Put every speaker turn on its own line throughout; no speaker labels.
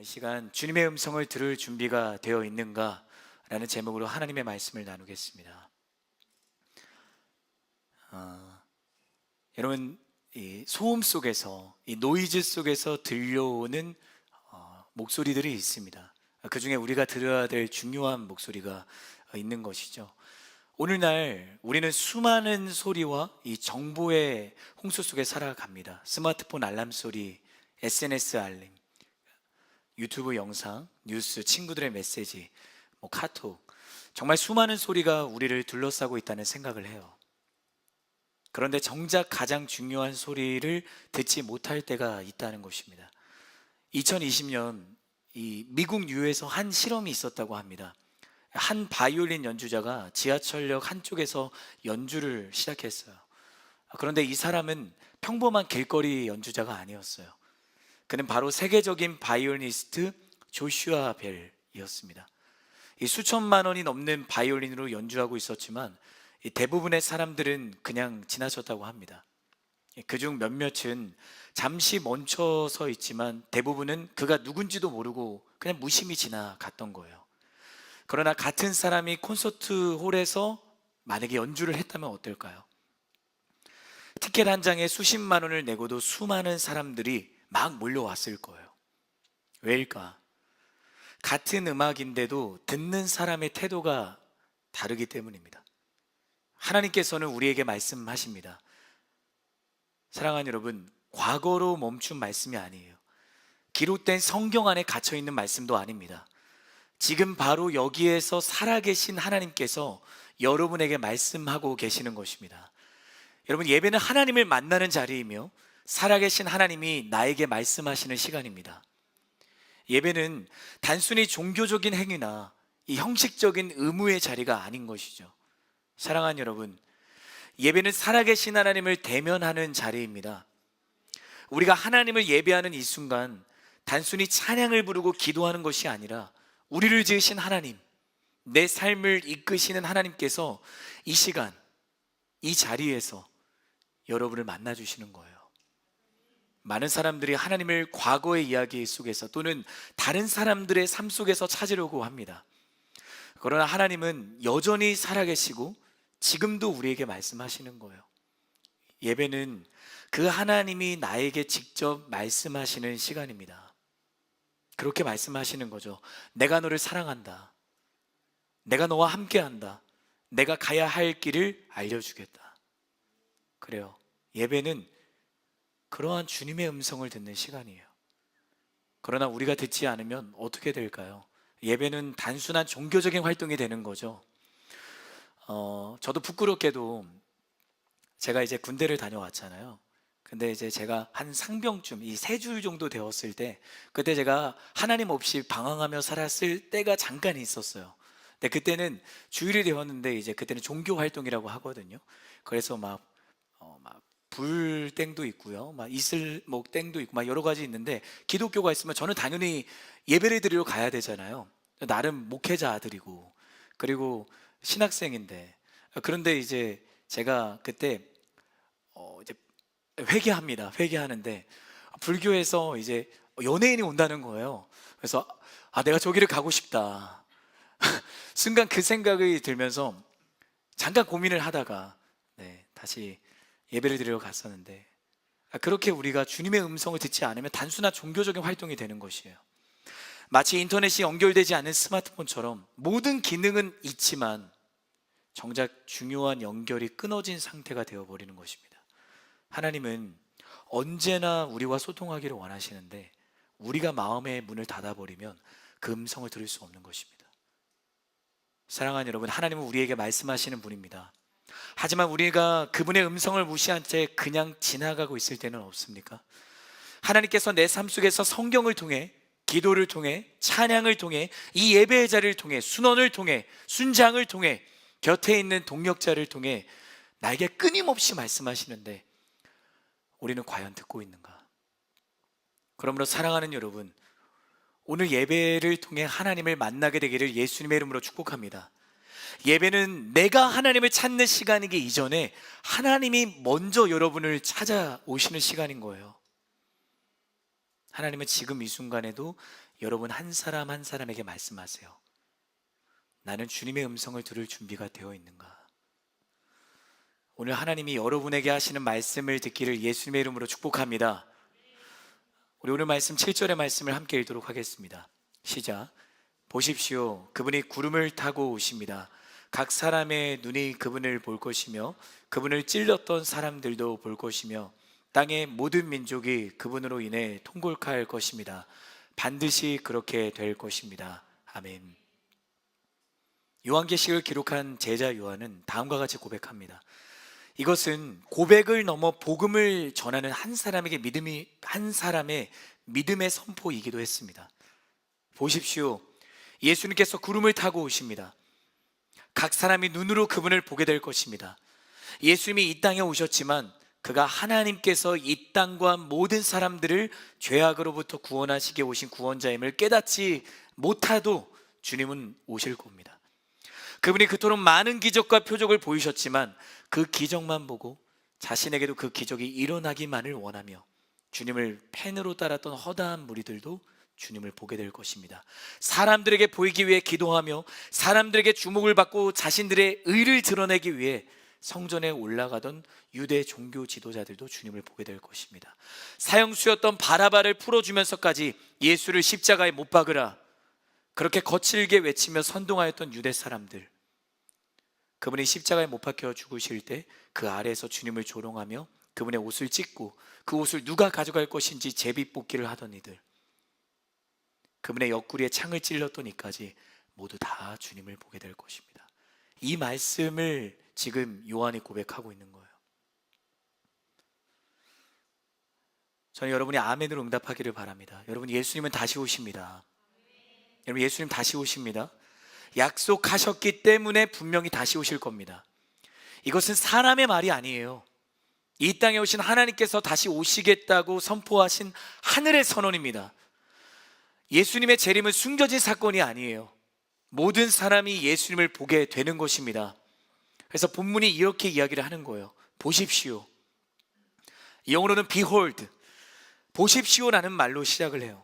이 시간 주님의 음성을 들을 준비가 되어 있는가? 라는 제목으로 하나님의 말씀을 나누겠습니다. 여러분, 이 소음 속에서, 이 노이즈 속에서 들려오는 목소리들이 있습니다. 그 중에 우리가 들어야 될 중요한 목소리가 있는 것이죠. 오늘날 우리는 수많은 소리와 이 정보의 홍수 속에 살아갑니다. 스마트폰 알람 소리, SNS 알림, 유튜브 영상, 뉴스, 친구들의 메시지, 카톡, 정말 수많은 소리가 우리를 둘러싸고 있다는 생각을 해요. 그런데 정작 가장 중요한 소리를 듣지 못할 때가 있다는 것입니다. 2020년 이 미국 뉴에서 한 실험이 있었다고 합니다. 한 바이올린 연주자가 지하철역 한쪽에서 연주를 시작했어요. 그런데 이 사람은 평범한 길거리 연주자가 아니었어요. 그는 바로 세계적인 바이올리니스트 조슈아 벨이었습니다. 이 수천만 원이 넘는 바이올린으로 연주하고 있었지만 이 대부분의 사람들은 그냥 지나쳤다고 합니다. 그중 몇몇은 잠시 멈춰서 있지만 대부분은 그가 누군지도 모르고 그냥 무심히 지나갔던 거예요. 그러나 같은 사람이 콘서트 홀에서 만약에 연주를 했다면 어떨까요? 티켓 한 장에 수십만 원을 내고도 수많은 사람들이 막 몰려왔을 거예요. 왜일까? 같은 음악인데도 듣는 사람의 태도가 다르기 때문입니다. 하나님께서는 우리에게 말씀하십니다. 사랑하는 여러분, 과거로 멈춘 말씀이 아니에요. 기록된 성경 안에 갇혀 있는 말씀도 아닙니다. 지금 바로 여기에서 살아계신 하나님께서 여러분에게 말씀하고 계시는 것입니다. 여러분, 예배는 하나님을 만나는 자리이며 살아계신 하나님이 나에게 말씀하시는 시간입니다. 예배는 단순히 종교적인 행위나 이 형식적인 의무의 자리가 아닌 것이죠. 사랑하는 여러분, 예배는 살아계신 하나님을 대면하는 자리입니다. 우리가 하나님을 예배하는 이 순간 단순히 찬양을 부르고 기도하는 것이 아니라 우리를 지으신 하나님, 내 삶을 이끄시는 하나님께서 이 시간, 이 자리에서 여러분을 만나주시는 거예요. 많은 사람들이 하나님을 과거의 이야기 속에서 또는 다른 사람들의 삶 속에서 찾으려고 합니다. 그러나 하나님은 여전히 살아계시고 지금도 우리에게 말씀하시는 거예요. 예배는 그 하나님이 나에게 직접 말씀하시는 시간입니다. 그렇게 말씀하시는 거죠. 내가 너를 사랑한다. 내가 너와 함께한다. 내가 가야 할 길을 알려주겠다. 그래요. 예배는 그러한 주님의 음성을 듣는 시간이에요. 그러나 우리가 듣지 않으면 어떻게 될까요? 예배는 단순한 종교적인 활동이 되는 거죠. 저도 부끄럽게도 제가 이제 군대를 다녀왔잖아요. 근데 이제 제가 한 상병쯤, 이 3주 정도 되었을 때, 그때 제가 하나님 없이 방황하며 살았을 때가 잠깐 있었어요. 근데 그때는 주일이 되었는데, 이제 그때는 종교 활동이라고 하거든요. 그래서 막 불땡도 있고요, 막 이슬목 땡도 있고 막 여러 가지 있는데, 기독교가 있으면 저는 당연히 예배를 드리러 가야 되잖아요. 나름 목회자 아들이고 그리고 신학생인데, 그런데 이제 제가 그때 이제 회개하는데 불교에서 이제 연예인이 온다는 거예요. 그래서 내가 저기를 가고 싶다. 순간 그 생각이 들면서 잠깐 고민을 하다가 다시 예배를 드리러 갔었는데, 그렇게 우리가 주님의 음성을 듣지 않으면 단순한 종교적인 활동이 되는 것이에요. 마치 인터넷이 연결되지 않은 스마트폰처럼 모든 기능은 있지만 정작 중요한 연결이 끊어진 상태가 되어버리는 것입니다. 하나님은 언제나 우리와 소통하기를 원하시는데 우리가 마음의 문을 닫아버리면 그 음성을 들을 수 없는 것입니다. 사랑하는 여러분, 하나님은 우리에게 말씀하시는 분입니다. 하지만 우리가 그분의 음성을 무시한 채 그냥 지나가고 있을 때는 없습니까? 하나님께서 내 삶 속에서 성경을 통해, 기도를 통해, 찬양을 통해, 이 예배의 자리를 통해, 순원을 통해, 순장을 통해, 곁에 있는 동역자를 통해 나에게 끊임없이 말씀하시는데 우리는 과연 듣고 있는가? 그러므로 사랑하는 여러분, 오늘 예배를 통해 하나님을 만나게 되기를 예수님의 이름으로 축복합니다. 예배는 내가 하나님을 찾는 시간이기 이전에 하나님이 먼저 여러분을 찾아오시는 시간인 거예요. 하나님은 지금 이 순간에도 여러분 한 사람 한 사람에게 말씀하세요. 나는 주님의 음성을 들을 준비가 되어 있는가? 오늘 하나님이 여러분에게 하시는 말씀을 듣기를 예수님의 이름으로 축복합니다. 우리 오늘 말씀 7절의 말씀을 함께 읽도록 하겠습니다. 시작. 보십시오, 그분이 구름을 타고 오십니다. 각 사람의 눈이 그분을 볼 것이며 그분을 찔렀던 사람들도 볼 것이며 땅의 모든 민족이 그분으로 인해 통곡할 것입니다. 반드시 그렇게 될 것입니다. 아멘. 요한계시록을 기록한 제자 요한은 다음과 같이 고백합니다. 이것은 고백을 넘어 복음을 전하는 한 사람의 믿음의 선포이기도 했습니다. 보십시오, 예수님께서 구름을 타고 오십니다. 각 사람이 눈으로 그분을 보게 될 것입니다. 예수님이 이 땅에 오셨지만 그가 하나님께서 이 땅과 모든 사람들을 죄악으로부터 구원하시게 오신 구원자임을 깨닫지 못하도 주님은 오실 겁니다. 그분이 그토록 많은 기적과 표적을 보이셨지만 그 기적만 보고 자신에게도 그 기적이 일어나기만을 원하며 주님을 펜으로 따랐던 허다한 무리들도 주님을 보게 될 것입니다. 사람들에게 보이기 위해 기도하며 사람들에게 주목을 받고 자신들의 의를 드러내기 위해 성전에 올라가던 유대 종교 지도자들도 주님을 보게 될 것입니다. 사형수였던 바라바를 풀어주면서까지 예수를 십자가에 못 박으라 그렇게 거칠게 외치며 선동하였던 유대 사람들, 그분이 십자가에 못 박혀 죽으실 때 그 아래에서 주님을 조롱하며 그분의 옷을 찢고 그 옷을 누가 가져갈 것인지 제비뽑기를 하던 이들, 그분의 옆구리에 창을 찔렀던 이까지 모두 다 주님을 보게 될 것입니다. 이 말씀을 지금 요한이 고백하고 있는 거예요. 저는 여러분이 아멘으로 응답하기를 바랍니다. 여러분, 예수님은 다시 오십니다. 여러분, 예수님 다시 오십니다. 약속하셨기 때문에 분명히 다시 오실 겁니다. 이것은 사람의 말이 아니에요. 이 땅에 오신 하나님께서 다시 오시겠다고 선포하신 하늘의 선언입니다. 예수님의 재림은 숨겨진 사건이 아니에요. 모든 사람이 예수님을 보게 되는 것입니다. 그래서 본문이 이렇게 이야기를 하는 거예요. 보십시오. 영어로는 behold, 보십시오라는 말로 시작을 해요.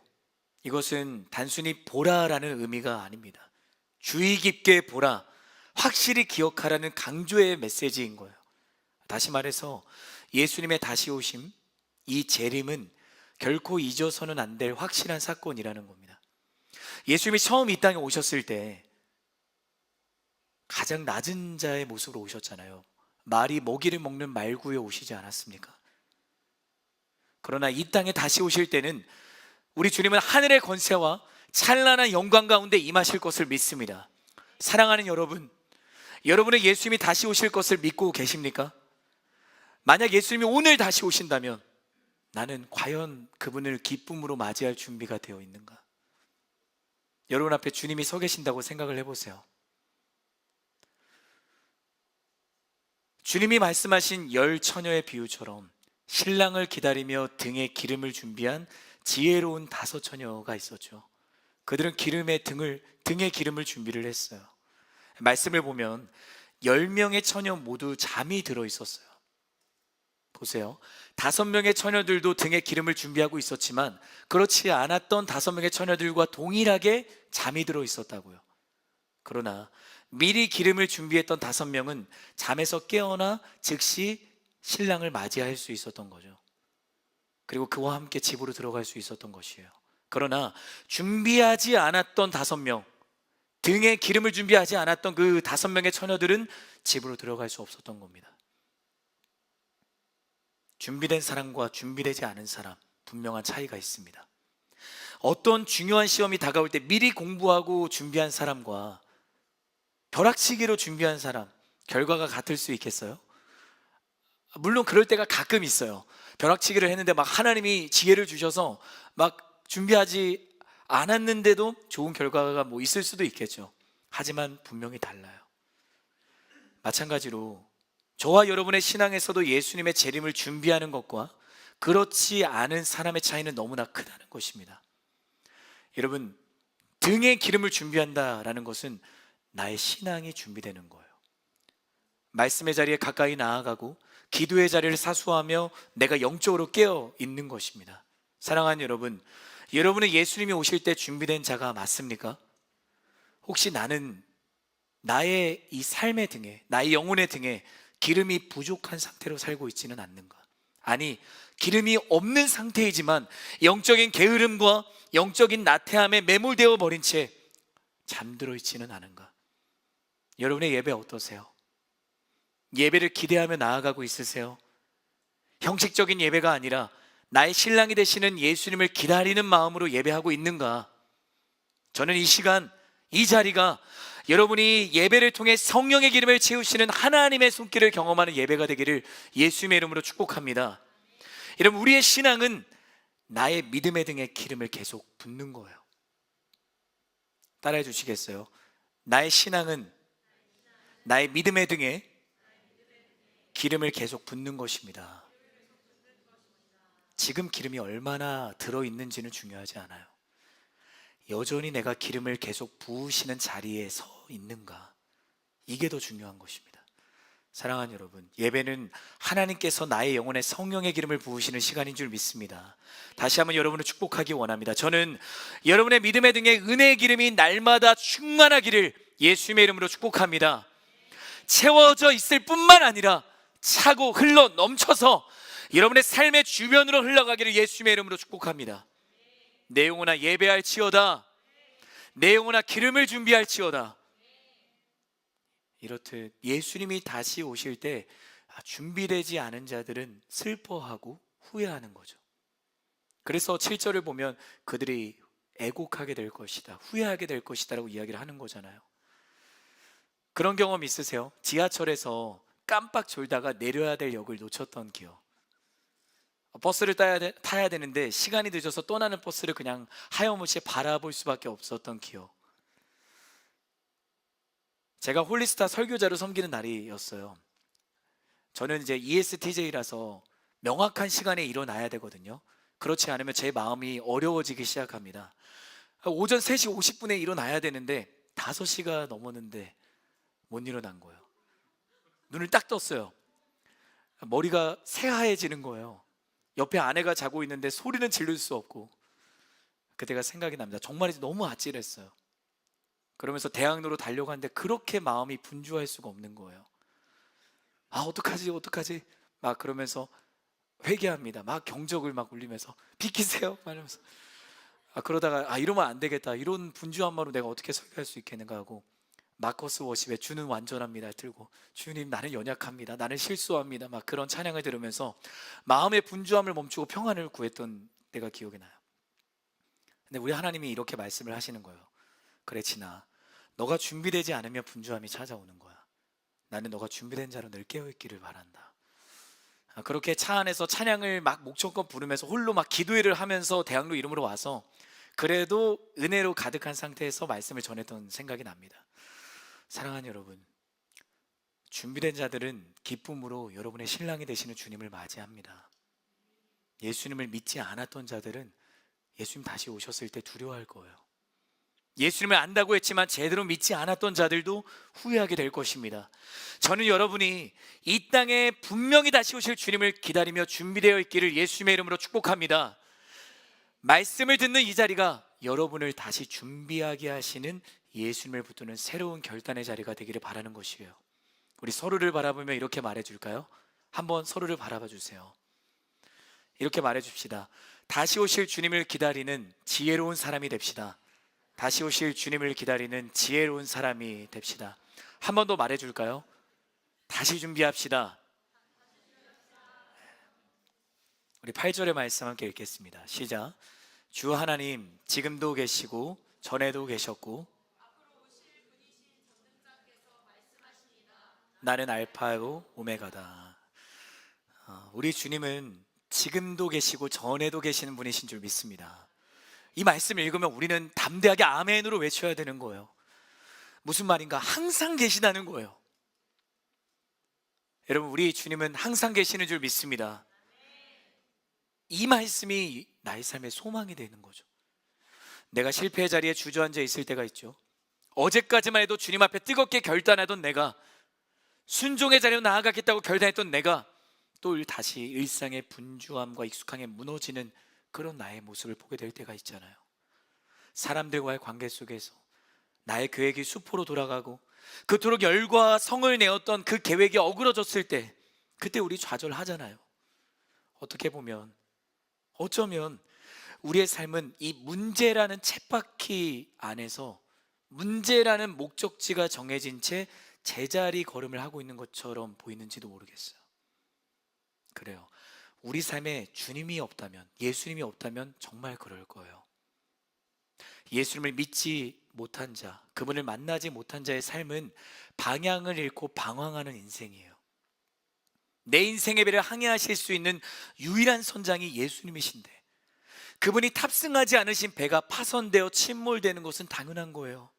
이것은 단순히 보라라는 의미가 아닙니다. 주의 깊게 보라, 확실히 기억하라는 강조의 메시지인 거예요. 다시 말해서 예수님의 다시 오심, 이 재림은 결코 잊어서는 안 될 확실한 사건이라는 겁니다. 예수님이 처음 이 땅에 오셨을 때 가장 낮은 자의 모습으로 오셨잖아요. 말이 먹이를 먹는 말구에 오시지 않았습니까? 그러나 이 땅에 다시 오실 때는 우리 주님은 하늘의 권세와 찬란한 영광 가운데 임하실 것을 믿습니다. 사랑하는 여러분, 여러분은 예수님이 다시 오실 것을 믿고 계십니까? 만약 예수님이 오늘 다시 오신다면 나는 과연 그분을 기쁨으로 맞이할 준비가 되어 있는가? 여러분 앞에 주님이 서 계신다고 생각을 해보세요. 주님이 말씀하신 열 처녀의 비유처럼 신랑을 기다리며 등에 기름을 준비한 지혜로운 5 처녀가 있었죠. 그들은 등에 기름을 준비를 했어요. 말씀을 보면 10명의 처녀 모두 잠이 들어 있었어요. 보세요. 5명의 처녀들도 등에 기름을 준비하고 있었지만 그렇지 않았던 5명의 처녀들과 동일하게 잠이 들어 있었다고요. 그러나 미리 기름을 준비했던 5명은 잠에서 깨어나 즉시 신랑을 맞이할 수 있었던 거죠. 그리고 그와 함께 집으로 들어갈 수 있었던 것이에요. 그러나 준비하지 않았던 5명, 등에 기름을 준비하지 않았던 그 5명의 처녀들은 집으로 들어갈 수 없었던 겁니다. 준비된 사람과 준비되지 않은 사람, 분명한 차이가 있습니다. 어떤 중요한 시험이 다가올 때 미리 공부하고 준비한 사람과 벼락치기로 준비한 사람, 결과가 같을 수 있겠어요? 물론 그럴 때가 가끔 있어요. 벼락치기를 했는데 막 하나님이 지혜를 주셔서 막 준비하지 않았는데도 좋은 결과가 뭐 있을 수도 있겠죠. 하지만 분명히 달라요. 마찬가지로 저와 여러분의 신앙에서도 예수님의 재림을 준비하는 것과 그렇지 않은 사람의 차이는 너무나 크다는 것입니다. 여러분, 등에 기름을 준비한다라는 것은 나의 신앙이 준비되는 거예요. 말씀의 자리에 가까이 나아가고 기도의 자리를 사수하며 내가 영적으로 깨어 있는 것입니다. 사랑하는 여러분, 여러분은 예수님이 오실 때 준비된 자가 맞습니까? 혹시 나는 나의 이 삶의 등에, 나의 영혼의 등에 기름이 부족한 상태로 살고 있지는 않는가? 아니, 기름이 없는 상태이지만 영적인 게으름과 영적인 나태함에 매몰되어 버린 채 잠들어 있지는 않은가? 여러분의 예배 어떠세요? 예배를 기대하며 나아가고 있으세요? 형식적인 예배가 아니라 나의 신랑이 되시는 예수님을 기다리는 마음으로 예배하고 있는가? 저는 이 시간, 이 자리가 여러분이 예배를 통해 성령의 기름을 채우시는 하나님의 손길을 경험하는 예배가 되기를 예수님의 이름으로 축복합니다. 여러분, 우리의 신앙은 나의 믿음의 등에 기름을 계속 붓는 거예요. 따라해 주시겠어요? 나의 신앙은 나의 믿음의 등에 기름을 계속 붓는 것입니다. 지금 기름이 얼마나 들어있는지는 중요하지 않아요. 여전히 내가 기름을 계속 부으시는 자리에 서 있는가, 이게 더 중요한 것입니다. 사랑하는 여러분, 예배는 하나님께서 나의 영혼에 성령의 기름을 부으시는 시간인 줄 믿습니다. 다시 한번 여러분을 축복하기 원합니다. 저는 여러분의 믿음의 등에 은혜의 기름이 날마다 충만하기를 예수님의 이름으로 축복합니다. 채워져 있을 뿐만 아니라 차고 흘러 넘쳐서 여러분의 삶의 주변으로 흘러가기를 예수님의 이름으로 축복합니다. 내 영혼아 예배할지어다, 내 영혼아 기름을 준비할지어다. 이렇듯 예수님이 다시 오실 때 준비되지 않은 자들은 슬퍼하고 후회하는 거죠. 그래서 7절을 보면 그들이 애곡하게 될 것이다, 후회하게 될 것이다 라고 이야기를 하는 거잖아요. 그런 경험 있으세요? 지하철에서 깜빡 졸다가 내려야 될 역을 놓쳤던 기억. 버스를 타야 되는데 시간이 늦어서 떠나는 버스를 그냥 하염없이 바라볼 수밖에 없었던 기억. 제가 홀리스타 설교자로 섬기는 날이었어요. 저는 이제 ESTJ라서 명확한 시간에 일어나야 되거든요. 그렇지 않으면 제 마음이 어려워지기 시작합니다. 오전 3시 50분에 일어나야 되는데 5시가 넘었는데 못 일어난 거예요. 눈을 딱 떴어요. 머리가 새하얘지는 거예요. 옆에 아내가 자고 있는데 소리는 지를 수 없고, 그때가 생각이 납니다. 정말 너무 아찔했어요. 그러면서 대학로로 달려가는데 그렇게 마음이 분주할 수가 없는 거예요. 어떡하지 막 그러면서 회개합니다. 막 경적을 막 울리면서 비키세요 말하면서, 그러다가 이러면 안 되겠다, 이런 분주한 마음으로 내가 어떻게 설교할 수 있겠는가 하고 마커스 워십에 주는 완전합니다 들고, 주님 나는 연약합니다, 나는 실수합니다, 막 그런 찬양을 들으면서 마음의 분주함을 멈추고 평안을 구했던 때가 기억이 나요. 근데 우리 하나님이 이렇게 말씀을 하시는 거예요. 그래 진아, 너가 준비되지 않으면 분주함이 찾아오는 거야. 나는 너가 준비된 자로 늘 깨어있기를 바란다. 그렇게 차 안에서 찬양을 막 목청껏 부르면서 홀로 막 기도회를 하면서 대학로 이름으로 와서 그래도 은혜로 가득한 상태에서 말씀을 전했던 생각이 납니다. 사랑하는 여러분, 준비된 자들은 기쁨으로 여러분의 신랑이 되시는 주님을 맞이합니다. 예수님을 믿지 않았던 자들은 예수님 다시 오셨을 때 두려워할 거예요. 예수님을 안다고 했지만 제대로 믿지 않았던 자들도 후회하게 될 것입니다. 저는 여러분이 이 땅에 분명히 다시 오실 주님을 기다리며 준비되어 있기를 예수님의 이름으로 축복합니다. 말씀을 듣는 이 자리가 여러분을 다시 준비하게 하시는 예수님을 붙드는 새로운 결단의 자리가 되기를 바라는 것이에요. 우리 서로를 바라보며 이렇게 말해줄까요? 한번 서로를 바라봐 주세요. 이렇게 말해줍시다. 다시 오실 주님을 기다리는 지혜로운 사람이 됩시다. 다시 오실 주님을 기다리는 지혜로운 사람이 됩시다. 한 번 더 말해줄까요? 다시 준비합시다. 우리 8절의 말씀 함께 읽겠습니다. 시작. 주 하나님, 지금도 계시고 전에도 계셨고 나는 알파고 오메가다. 우리 주님은 지금도 계시고 전에도 계시는 분이신 줄 믿습니다. 이 말씀을 읽으면 우리는 담대하게 아멘으로 외쳐야 되는 거예요. 무슨 말인가? 항상 계시다는 거예요. 여러분, 우리 주님은 항상 계시는 줄 믿습니다. 이 말씀이 나의 삶의 소망이 되는 거죠. 내가 실패의 자리에 주저앉아 있을 때가 있죠. 어제까지만 해도 주님 앞에 뜨겁게 결단하던 내가, 순종의 자리로 나아가겠다고 결단했던 내가 또 다시 일상의 분주함과 익숙함에 무너지는 그런 나의 모습을 보게 될 때가 있잖아요. 사람들과의 관계 속에서 나의 계획이 수포로 돌아가고 그토록 열과 성을 내었던 그 계획이 어그러졌을 때, 그때 우리 좌절하잖아요. 어떻게 보면, 어쩌면 우리의 삶은 이 문제라는 쳇바퀴 안에서 문제라는 목적지가 정해진 채 제자리 걸음을 하고 있는 것처럼 보이는지도 모르겠어요. 그래요. 우리 삶에 주님이 없다면, 예수님이 없다면 정말 그럴 거예요. 예수님을 믿지 못한 자, 그분을 만나지 못한 자의 삶은 방향을 잃고 방황하는 인생이에요. 내 인생의 배를 항해하실 수 있는 유일한 선장이 예수님이신데, 그분이 탑승하지 않으신 배가 파손되어 침몰되는 것은 당연한 거예요.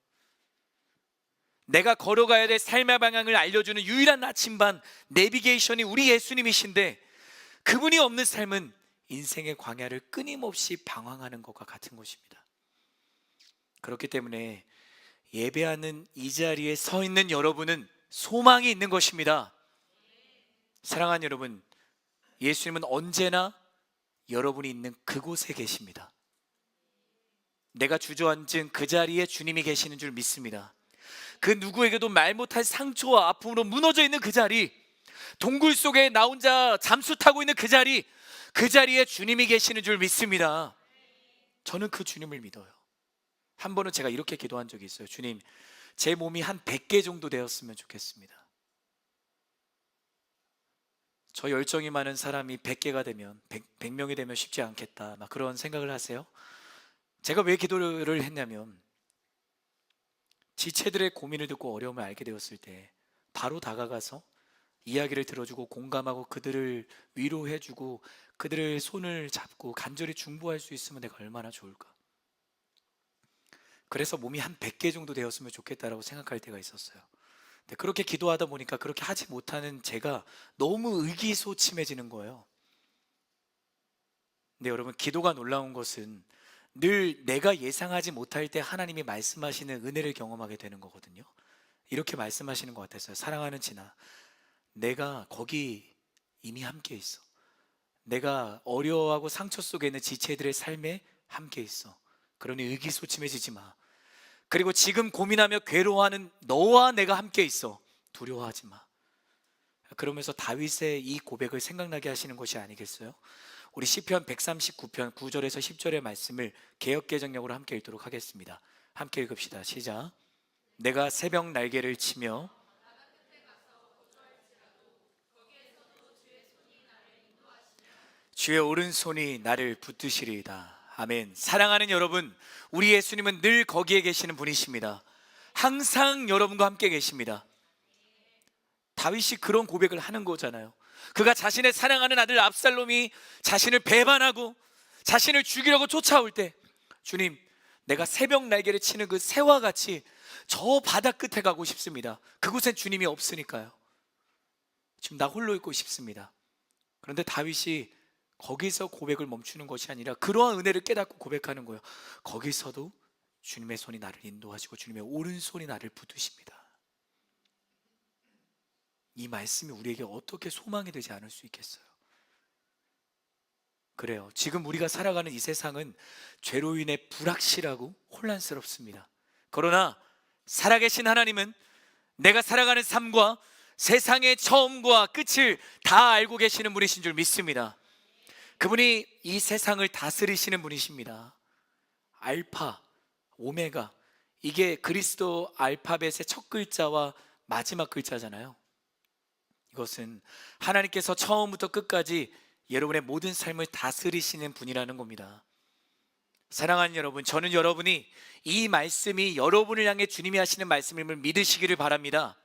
내가 걸어가야 될 삶의 방향을 알려주는 유일한 나침반, 내비게이션이 우리 예수님이신데, 그분이 없는 삶은 인생의 광야를 끊임없이 방황하는 것과 같은 것입니다. 그렇기 때문에 예배하는 이 자리에 서 있는 여러분은 소망이 있는 것입니다. 사랑하는 여러분, 예수님은 언제나 여러분이 있는 그곳에 계십니다. 내가 주저앉은 그 자리에 주님이 계시는 줄 믿습니다. 그 누구에게도 말 못할 상처와 아픔으로 무너져 있는 그 자리, 동굴 속에 나 혼자 잠수 타고 있는 그 자리, 그 자리에 주님이 계시는 줄 믿습니다. 저는 그 주님을 믿어요. 한 번은 제가 이렇게 기도한 적이 있어요. 주님, 제 몸이 한 100개 정도 되었으면 좋겠습니다. 저 열정이 많은 사람이 100개가 되면 100명이 되면 쉽지 않겠다, 막 그런 생각을 하세요. 제가 왜 기도를 했냐면, 지체들의 고민을 듣고 어려움을 알게 되었을 때 바로 다가가서 이야기를 들어주고 공감하고 그들을 위로해주고 그들의 손을 잡고 간절히 중보할 수 있으면 내가 얼마나 좋을까. 그래서 몸이 한 100개 정도 되었으면 좋겠다라고 생각할 때가 있었어요. 근데 그렇게 기도하다 보니까 그렇게 하지 못하는 제가 너무 의기소침해지는 거예요. 근데 여러분, 기도가 놀라운 것은 늘 내가 예상하지 못할 때 하나님이 말씀하시는 은혜를 경험하게 되는 거거든요. 이렇게 말씀하시는 것 같았어요. 사랑하는 진아, 내가 거기 이미 함께 있어. 내가 어려워하고 상처 속에 있는 지체들의 삶에 함께 있어. 그러니 의기소침해지지 마. 그리고 지금 고민하며 괴로워하는 너와 내가 함께 있어. 두려워하지 마. 그러면서 다윗의 이 고백을 생각나게 하시는 것이 아니겠어요? 우리 시편 139편 9절에서 10절의 말씀을 개역개정역으로 함께 읽도록 하겠습니다. 함께 읽읍시다. 시작. 내가 새벽 날개를 치며 주의 오른손이 나를 붙드시리이다. 아멘. 사랑하는 여러분, 우리 예수님은 늘 거기에 계시는 분이십니다. 항상 여러분과 함께 계십니다. 다윗이 그런 고백을 하는 거잖아요. 그가 자신의 사랑하는 아들 압살롬이 자신을 배반하고 자신을 죽이려고 쫓아올 때, 주님, 내가 새벽 날개를 치는 그 새와 같이 저 바다 끝에 가고 싶습니다. 그곳엔 주님이 없으니까요. 지금 나 홀로 있고 싶습니다. 그런데 다윗이 거기서 고백을 멈추는 것이 아니라 그러한 은혜를 깨닫고 고백하는 거예요. 거기서도 주님의 손이 나를 인도하시고 주님의 오른손이 나를 붙드십니다. 이 말씀이 우리에게 어떻게 소망이 되지 않을 수 있겠어요? 그래요. 지금 우리가 살아가는 이 세상은 죄로 인해 불확실하고 혼란스럽습니다. 그러나 살아계신 하나님은 내가 살아가는 삶과 세상의 처음과 끝을 다 알고 계시는 분이신 줄 믿습니다. 그분이 이 세상을 다스리시는 분이십니다. 알파, 오메가, 이게 그리스도 알파벳의 첫 글자와 마지막 글자잖아요. 이것은 하나님께서 처음부터 끝까지 여러분의 모든 삶을 다스리시는 분이라는 겁니다. 사랑하는 여러분, 저는 여러분이 이 말씀이 여러분을 향해 주님이 하시는 말씀임을 믿으시기를 바랍니다.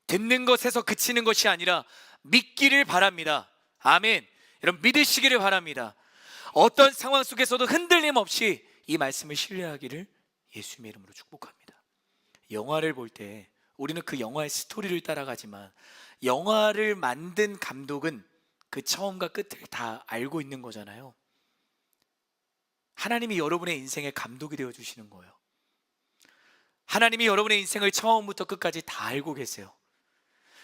듣는 것에서 그치는 것이 아니라 믿기를 바랍니다. 아멘. 여러분, 믿으시기를 바랍니다. 어떤 상황 속에서도 흔들림 없이 이 말씀을 신뢰하기를 예수님의 이름으로 축복합니다. 영화를 볼 때 우리는 그 영화의 스토리를 따라가지만 영화를 만든 감독은 그 처음과 끝을 다 알고 있는 거잖아요. 하나님이 여러분의 인생의 감독이 되어주시는 거예요. 하나님이 여러분의 인생을 처음부터 끝까지 다 알고 계세요.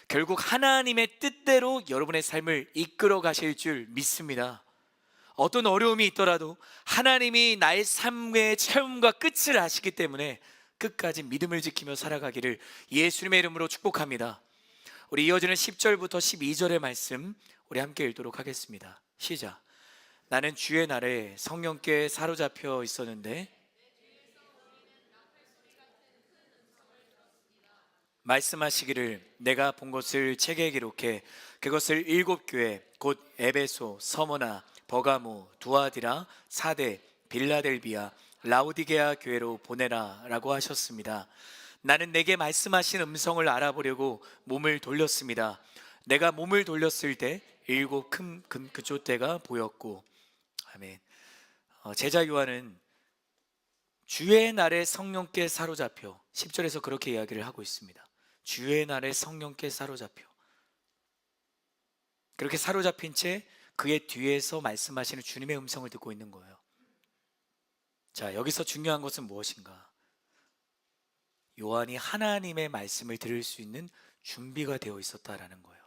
결국 하나님의 뜻대로 여러분의 삶을 이끌어 가실 줄 믿습니다. 어떤 어려움이 있더라도 하나님이 나의 삶의 체험과 끝을 아시기 때문에 끝까지 믿음을 지키며 살아가기를 예수님의 이름으로 축복합니다. 우리 이어지는 10절부터 12절의 말씀 우리 함께 읽도록 하겠습니다. 시작. 나는 주의 날에 성령께 사로잡혀 있었는데 말씀하시기를 내가 본 것을 책에 기록해 그것을 7교회 곧 에베소, 서머나, 버가모, 두아디라, 사대, 빌라델비아, 라오디게아 교회로 보내라 라고 하셨습니다. 나는 내게 말씀하신 음성을 알아보려고 몸을 돌렸습니다. 내가 몸을 돌렸을 때 7 큰 금그촛대가 보였고. 아멘. 제자 요한은 주의 날에 성령께 사로잡혀 10절에서 그렇게 이야기를 하고 있습니다. 주의 날에 성령께 사로잡혀, 그렇게 사로잡힌 채 그의 뒤에서 말씀하시는 주님의 음성을 듣고 있는 거예요. 자, 여기서 중요한 것은 무엇인가? 요한이 하나님의 말씀을 들을 수 있는 준비가 되어 있었다라는 거예요.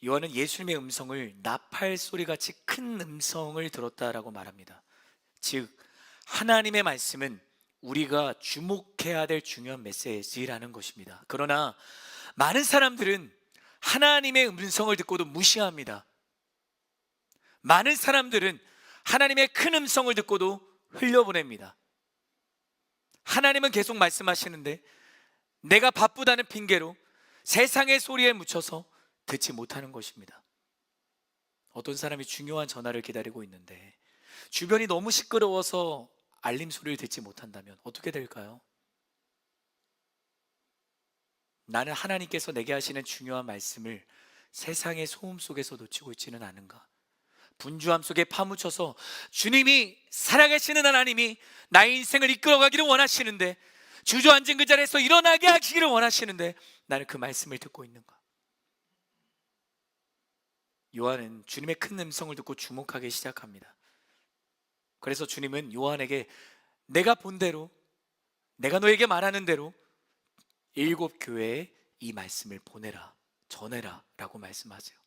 요한은 예수님의 음성을 나팔 소리같이 큰 음성을 들었다라고 말합니다. 즉 하나님의 말씀은 우리가 주목해야 될 중요한 메시지라는 것입니다. 그러나 많은 사람들은 하나님의 음성을 듣고도 무시합니다. 많은 사람들은 하나님의 큰 음성을 듣고도 흘려보냅니다. 하나님은 계속 말씀하시는데 내가 바쁘다는 핑계로 세상의 소리에 묻혀서 듣지 못하는 것입니다. 어떤 사람이 중요한 전화를 기다리고 있는데 주변이 너무 시끄러워서 알림 소리를 듣지 못한다면 어떻게 될까요? 나는 하나님께서 내게 하시는 중요한 말씀을 세상의 소음 속에서 놓치고 있지는 않은가? 분주함 속에 파묻혀서 주님이, 살아계시는 하나님이 나의 인생을 이끌어가기를 원하시는데, 주저앉은 그 자리에서 일어나게 하시기를 원하시는데 나는 그 말씀을 듣고 있는가? 요한은 주님의 큰 음성을 듣고 주목하기 시작합니다. 그래서 주님은 요한에게 내가 본 대로, 내가 너에게 말하는 대로 7 교회에 이 말씀을 보내라, 전해라 라고 말씀하세요.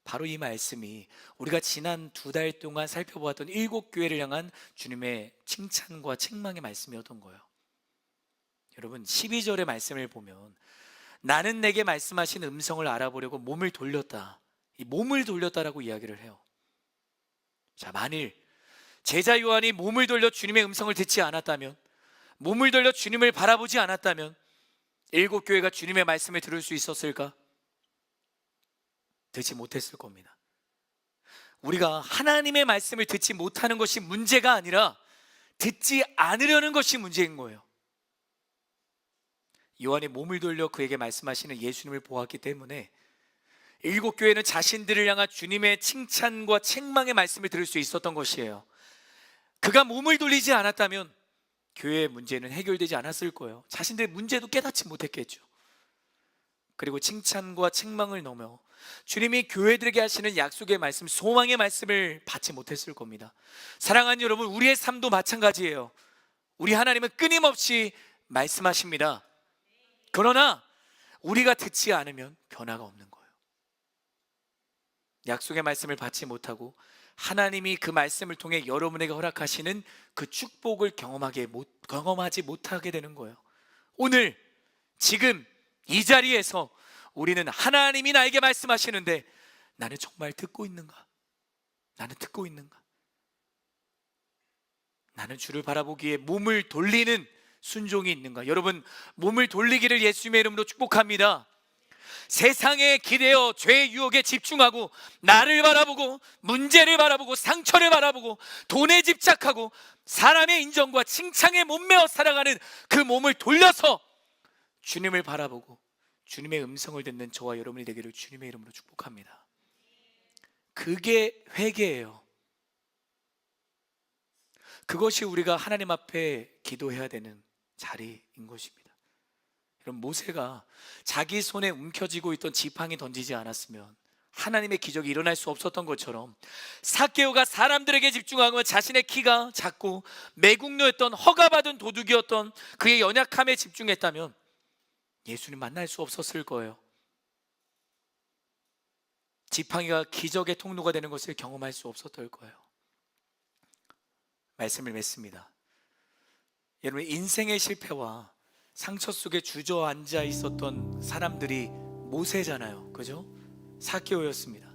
바로 이 말씀이 우리가 지난 2달 동안 살펴보았던 7 교회를 향한 주님의 칭찬과 책망의 말씀이었던 거예요. 여러분 12절의 말씀을 보면 나는 내게 말씀하신 음성을 알아보려고 몸을 돌렸다, 이 몸을 돌렸다라고 이야기를 해요. 자, 만일 제자 요한이 몸을 돌려 주님의 음성을 듣지 않았다면, 몸을 돌려 주님을 바라보지 않았다면 7 교회가 주님의 말씀을 들을 수 있었을까? 듣지 못했을 겁니다. 우리가 하나님의 말씀을 듣지 못하는 것이 문제가 아니라 듣지 않으려는 것이 문제인 거예요. 요한이 몸을 돌려 그에게 말씀하시는 예수님을 보았기 때문에 7 교회는 자신들을 향한 주님의 칭찬과 책망의 말씀을 들을 수 있었던 것이에요. 그가 몸을 돌리지 않았다면 교회의 문제는 해결되지 않았을 거예요. 자신들의 문제도 깨닫지 못했겠죠. 그리고 칭찬과 책망을 넘어 주님이 교회들에게 하시는 약속의 말씀, 소망의 말씀을 받지 못했을 겁니다. 사랑하는 여러분, 우리의 삶도 마찬가지예요. 우리 하나님은 끊임없이 말씀하십니다. 그러나 우리가 듣지 않으면 변화가 없는 거예요. 약속의 말씀을 받지 못하고 하나님이 그 말씀을 통해 여러분에게 허락하시는 그 축복을 경험하지 못하게 되는 거예요. 오늘 지금 이 자리에서 우리는 하나님이 나에게 말씀하시는데 나는 정말 듣고 있는가? 나는 듣고 있는가? 나는 주를 바라보기에 몸을 돌리는 순종이 있는가? 여러분, 몸을 돌리기를 예수님의 이름으로 축복합니다. 세상에 기대어 죄의 유혹에 집중하고 나를 바라보고 문제를 바라보고 상처를 바라보고 돈에 집착하고 사람의 인정과 칭찬에 못매어 살아가는 그 몸을 돌려서 주님을 바라보고 주님의 음성을 듣는 저와 여러분이 되기를 주님의 이름으로 축복합니다. 그게 회개예요. 그것이 우리가 하나님 앞에 기도해야 되는 자리인 것입니다. 여러분, 모세가 자기 손에 움켜쥐고 있던 지팡이 던지지 않았으면 하나님의 기적이 일어날 수 없었던 것처럼 삭개오가 사람들에게 집중하고 자신의 키가 작고 매국노였던 허가받은 도둑이었던 그의 연약함에 집중했다면 예수님 만날 수 없었을 거예요. 지팡이가 기적의 통로가 되는 것을 경험할 수 없었을 거예요. 말씀을 맺습니다. 여러분, 인생의 실패와 상처 속에 주저앉아 있었던 사람들이 모세잖아요. 그죠? 삭개오였습니다.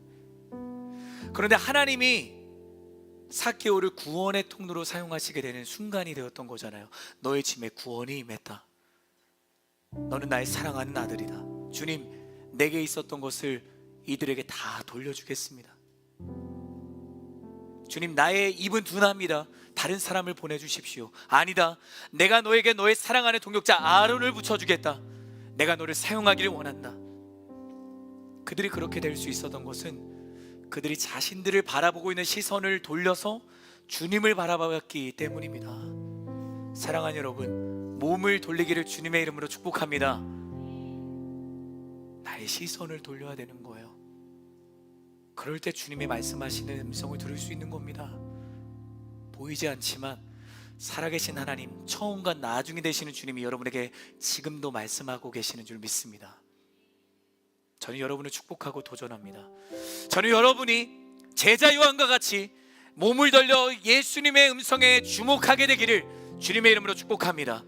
그런데 하나님이 삭개오를 구원의 통로로 사용하시게 되는 순간이 되었던 거잖아요. 너의 짐에 구원이 임했다. 너는 나의 사랑하는 아들이다. 주님, 내게 있었던 것을 이들에게 다 돌려주겠습니다. 주님, 나의 입은 둔합니다. 다른 사람을 보내주십시오. 아니다, 내가 너에게 너의 사랑하는 동역자 아론을 붙여주겠다. 내가 너를 사용하기를 원한다. 그들이 그렇게 될 수 있었던 것은 그들이 자신들을 바라보고 있는 시선을 돌려서 주님을 바라봤기 때문입니다. 사랑하는 여러분, 몸을 돌리기를 주님의 이름으로 축복합니다. 나의 시선을 돌려야 되는 거예요. 그럴 때 주님이 말씀하시는 음성을 들을 수 있는 겁니다. 보이지 않지만 살아계신 하나님, 처음과 나중이 되시는 주님이 여러분에게 지금도 말씀하고 계시는 줄 믿습니다. 저는 여러분을 축복하고 도전합니다. 저는 여러분이 제자 요한과 같이 몸을 돌려 예수님의 음성에 주목하게 되기를 주님의 이름으로 축복합니다.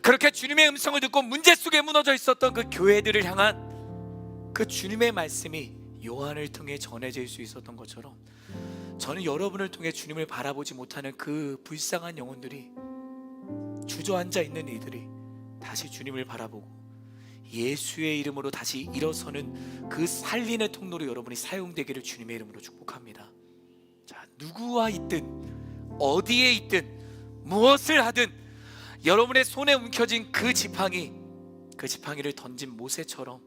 그렇게 주님의 음성을 듣고 문제 속에 무너져 있었던 그 교회들을 향한 그 주님의 말씀이 요한을 통해 전해질 수 있었던 것처럼, 저는 여러분을 통해 주님을 바라보지 못하는 그 불쌍한 영혼들이, 주저앉아 있는 이들이 다시 주님을 바라보고 예수의 이름으로 다시 일어서는 그 살리는 통로로 여러분이 사용되기를 주님의 이름으로 축복합니다. 자, 누구와 있든 어디에 있든 무엇을 하든 여러분의 손에 움켜진 그 지팡이를 던진 모세처럼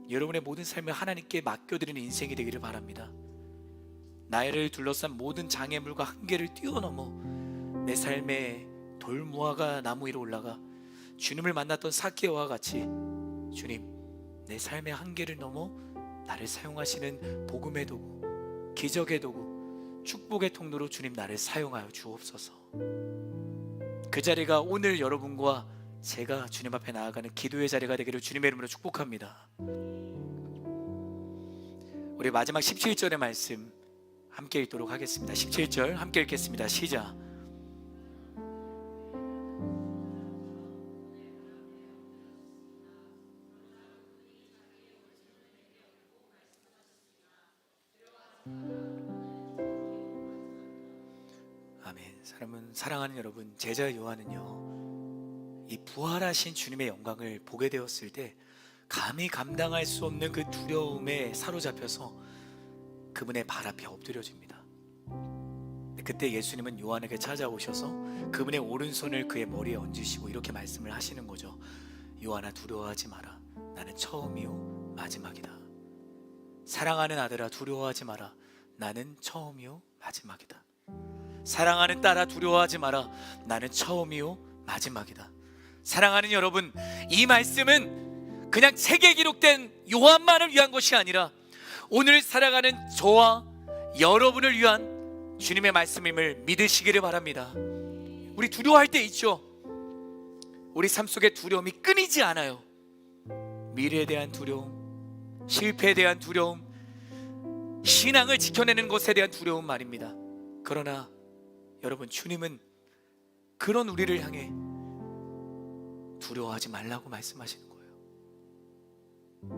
여러분의 모든 삶을 하나님께 맡겨드리는 인생이 되기를 바랍니다. 나를 둘러싼 모든 장애물과 한계를 뛰어넘어 내 삶의 돌무화과 나무 위로 올라가 주님을 만났던 삭개오와 같이, 주님, 내 삶의 한계를 넘어 나를 사용하시는 복음의 도구, 기적의 도구, 축복의 통로로 주님 나를 사용하여 주옵소서. 그 자리가 오늘 여러분과 제가 주님 앞에 나아가는 기도의 자리가 되기를 주님의 이름으로 축복합니다. 우리 마지막 17절의 말씀 함께 읽도록 하겠습니다. 17절 함께 읽겠습니다. 시작. 아멘. 사랑하는 여러분, 제자 요한은요, 이 부활하신 주님의 영광을 보게 되었을 때 감히 감당할 수 없는 그 두려움에 사로잡혀서 그분의 발 앞에 엎드려집니다. 그때 예수님은 요한에게 찾아오셔서 그분의 오른손을 그의 머리에 얹으시고 이렇게 말씀을 하시는 거죠. 요한아, 두려워하지 마라. 나는 처음이요 마지막이다. 사랑하는 아들아, 두려워하지 마라. 나는 처음이요 마지막이다. 사랑하는 딸아, 두려워하지 마라. 나는 처음이요 마지막이다. 사랑하는 여러분, 이 말씀은 그냥 책에 기록된 요한만을 위한 것이 아니라 오늘 살아가는 저와 여러분을 위한 주님의 말씀임을 믿으시기를 바랍니다. 우리 두려워할 때 있죠. 우리 삶 속에 두려움이 끊이지 않아요. 미래에 대한 두려움, 실패에 대한 두려움, 신앙을 지켜내는 것에 대한 두려움 말입니다. 그러나 여러분, 주님은 그런 우리를 향해 두려워하지 말라고 말씀하시는 거예요.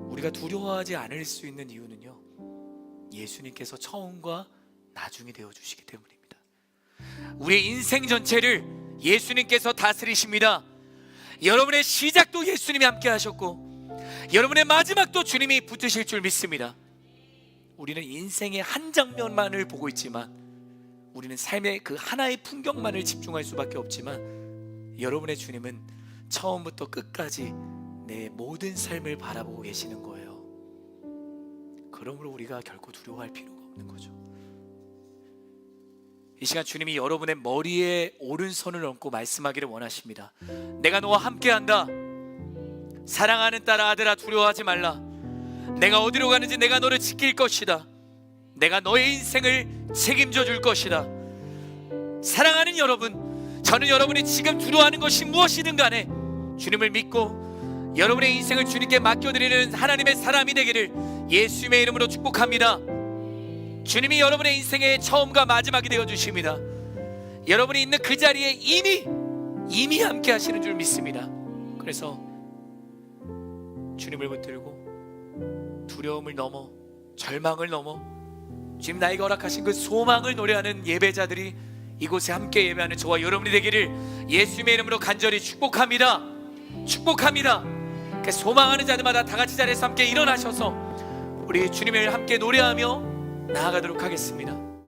우리가 두려워하지 않을 수 있는 이유는요, 예수님께서 처음과 나중이 되어주시기 때문입니다. 우리의 인생 전체를 예수님께서 다스리십니다. 여러분의 시작도 예수님이 함께 하셨고 여러분의 마지막도 주님이 붙으실 줄 믿습니다. 우리는 인생의 한 장면만을 보고 있지만, 우리는 삶의 그 하나의 풍경만을 집중할 수밖에 없지만, 여러분의 주님은 처음부터 끝까지 내 모든 삶을 바라보고 계시는 거예요. 그러므로 우리가 결코 두려워할 필요가 없는 거죠. 이 시간 주님이 여러분의 머리에 오른손을 얹고 말씀하기를 원하십니다. 내가 너와 함께한다. 사랑하는 딸아, 아들아, 두려워하지 말라. 내가 어디로 가는지 내가 너를 지킬 것이다. 내가 너의 인생을 책임져 줄 것이다. 사랑하는 여러분, 저는 여러분이 지금 두려워하는 것이 무엇이든 간에 주님을 믿고 여러분의 인생을 주님께 맡겨드리는 하나님의 사람이 되기를 예수님의 이름으로 축복합니다. 주님이 여러분의 인생의 처음과 마지막이 되어 주십니다. 여러분이 있는 그 자리에 이미 함께 하시는 줄 믿습니다. 그래서 주님을 붙들고 두려움을 넘어 절망을 넘어 주님 나에게 허락하신 그 소망을 노래하는 예배자들이 이곳에 함께 예배하는 저와 여러분이 되기를 예수님의 이름으로 간절히 축복합니다. 축복합니다. 소망하는 자들마다 다 같이 자리에서 함께 일어나셔서 우리 주님을 함께 노래하며 나아가도록 하겠습니다.